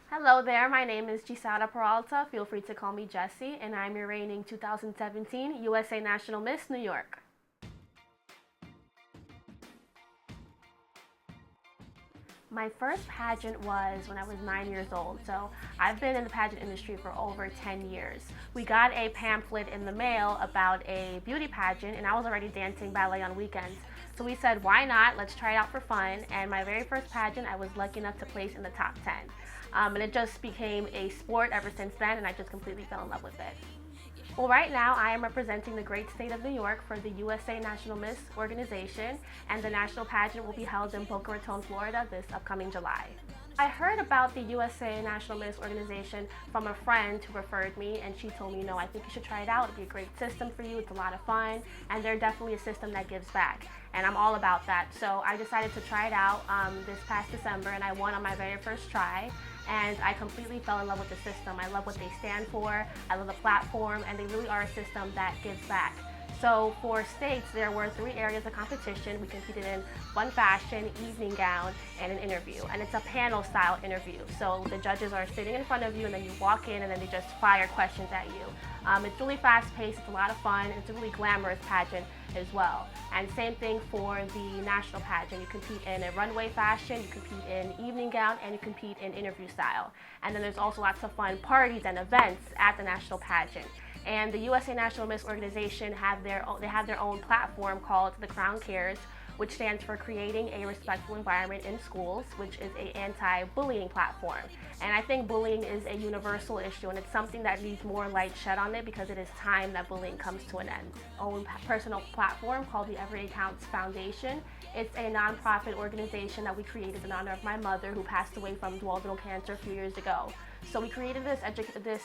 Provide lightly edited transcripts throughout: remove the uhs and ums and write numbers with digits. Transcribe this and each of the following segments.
Hello there, my name is Jessy Peralta. Feel free to call me Jessy, and I'm your reigning 2017 USA National Miss New York. My first pageant was when I was 9 years old, so I've been in the pageant industry for over 10 years. We got a pamphlet in the mail about a beauty pageant, and I was already dancing ballet on weekends. So we said, why not? Let's try it out for fun. And my very first pageant, I was lucky enough to place in the top 10. And it just became a sport ever since then, and I just completely fell in love with it. Well, right now I am representing the great state of New York for the USA National Miss organization, and the national pageant will be held in Boca Raton, Florida this upcoming July. I heard about the USA National Miss organization from a friend who referred me, and she told me, I think you should try it out. It'd be a great system for you. It's a lot of fun, and they're definitely a system that gives back, and I'm all about that. So I decided to try it out this past December, and I won on my very first try. And I completely fell in love with the system. I love what they stand for, I love the platform, and they really are a system that gives back. So for states, there were 3 areas of competition. We competed in fun fashion, evening gown, and an interview. And it's a panel style interview. So the judges are sitting in front of you, and then you walk in, and then they just fire questions at you. It's really fast paced, it's a lot of fun, and it's a really glamorous pageant as well. And same thing for the national pageant. You compete in a runway fashion, you compete in evening gown, and you compete in interview style. And then there's also lots of fun parties and events at the national pageant. And the USA National Miss organization have their own platform called The Crown Cares, which stands for Creating a Respectful Environment in Schools, which is an anti-bullying platform. And I think bullying is a universal issue, and it's something that needs more light shed on it because it is time that bullying comes to an end. Own personal platform called the Everyday Counts Foundation. It's a nonprofit organization that we created in honor of my mother, who passed away from duodenal cancer a few years ago. So we created this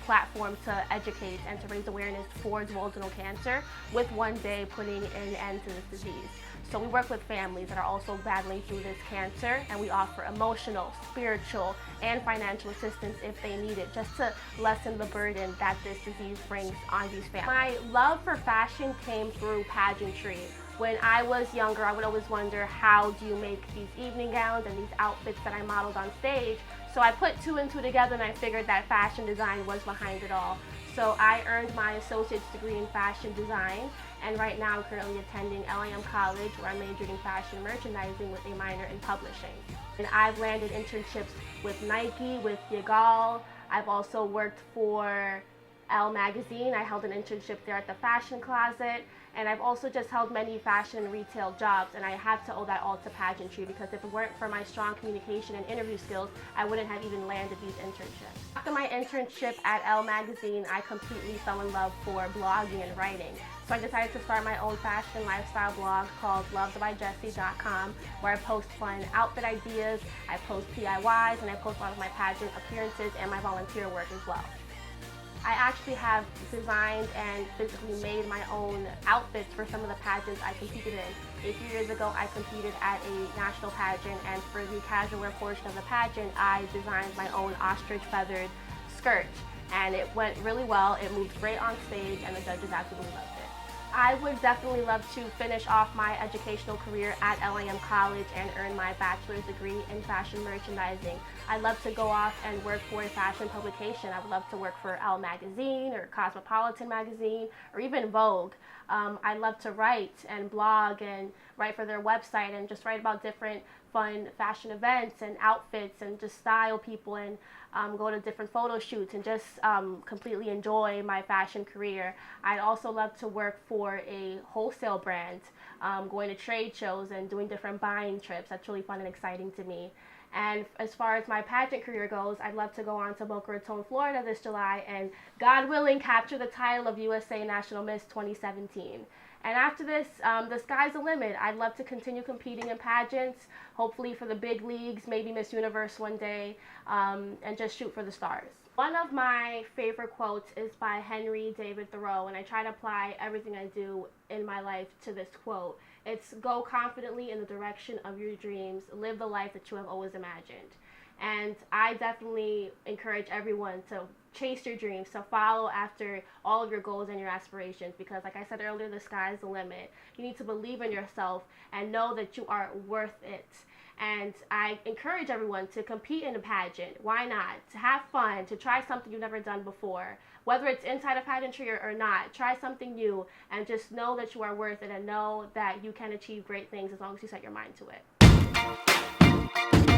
platform to educate and to raise awareness for duodenal cancer, with one day putting an end to this disease. So we work with families that are also battling through this cancer, and we offer emotional, spiritual, and financial assistance if they need it, just to lessen the burden that this disease brings on these families. My love for fashion came through pageantry. When I was younger, I would always wonder, how do you make these evening gowns and these outfits that I modeled on stage? So I put 2 and 2 together, and I figured that fashion design was behind it all. So I earned my associate's degree in fashion design, and right now I'm currently attending LAM College, where I majored in fashion merchandising with a minor in publishing. And I've landed internships with Nike, with Yagal. I've also worked for Elle magazine. I held an internship there at the Fashion Closet, and I've also just held many fashion and retail jobs, and I have to owe that all to pageantry, because if it weren't for my strong communication and interview skills, I wouldn't have even landed these internships. After my internship at Elle magazine, I completely fell in love for blogging and writing. So I decided to start my own fashion lifestyle blog called lovedbyjessy.com, where I post fun outfit ideas, I post DIYs, and I post a lot of my pageant appearances and my volunteer work as well. I actually have designed and physically made my own outfits for some of the pageants I competed in. A few years ago, I competed at a national pageant, and for the casual wear portion of the pageant, I designed my own ostrich feathered skirt. And it went really well, it moved great on stage, and the judges absolutely loved it. I would definitely love to finish off my educational career at LAM College and earn my bachelor's degree in fashion merchandising. I'd love to go off and work for a fashion publication. I would love to work for Elle magazine or Cosmopolitan magazine or even Vogue. I'd love to write and blog and write for their website and just write about different fun fashion events and outfits and just style people and go to different photo shoots and just completely enjoy my fashion career. I'd also love to work for a wholesale brand, going to trade shows and doing different buying trips. That's really fun and exciting to me. And as far as my pageant career goes, I'd love to go on to Boca Raton, Florida this July and, God willing, capture the title of USA National Miss 2017. And after this, the sky's the limit. I'd love to continue competing in pageants, hopefully for the big leagues, maybe Miss Universe one day, and just shoot for the stars. One of my favorite quotes is by Henry David Thoreau, and I try to apply everything I do in my life to this quote. It's, go confidently in the direction of your dreams, live the life that you have always imagined. And I definitely encourage everyone to chase your dreams, to follow after all of your goals and your aspirations, because like I said earlier, the sky is the limit. You need to believe in yourself and know that you are worth it. And I encourage everyone to compete in a pageant. Why not? To have fun, to try something you've never done before. Whether it's inside a pageantry or not, try something new and just know that you are worth it and know that you can achieve great things as long as you set your mind to it.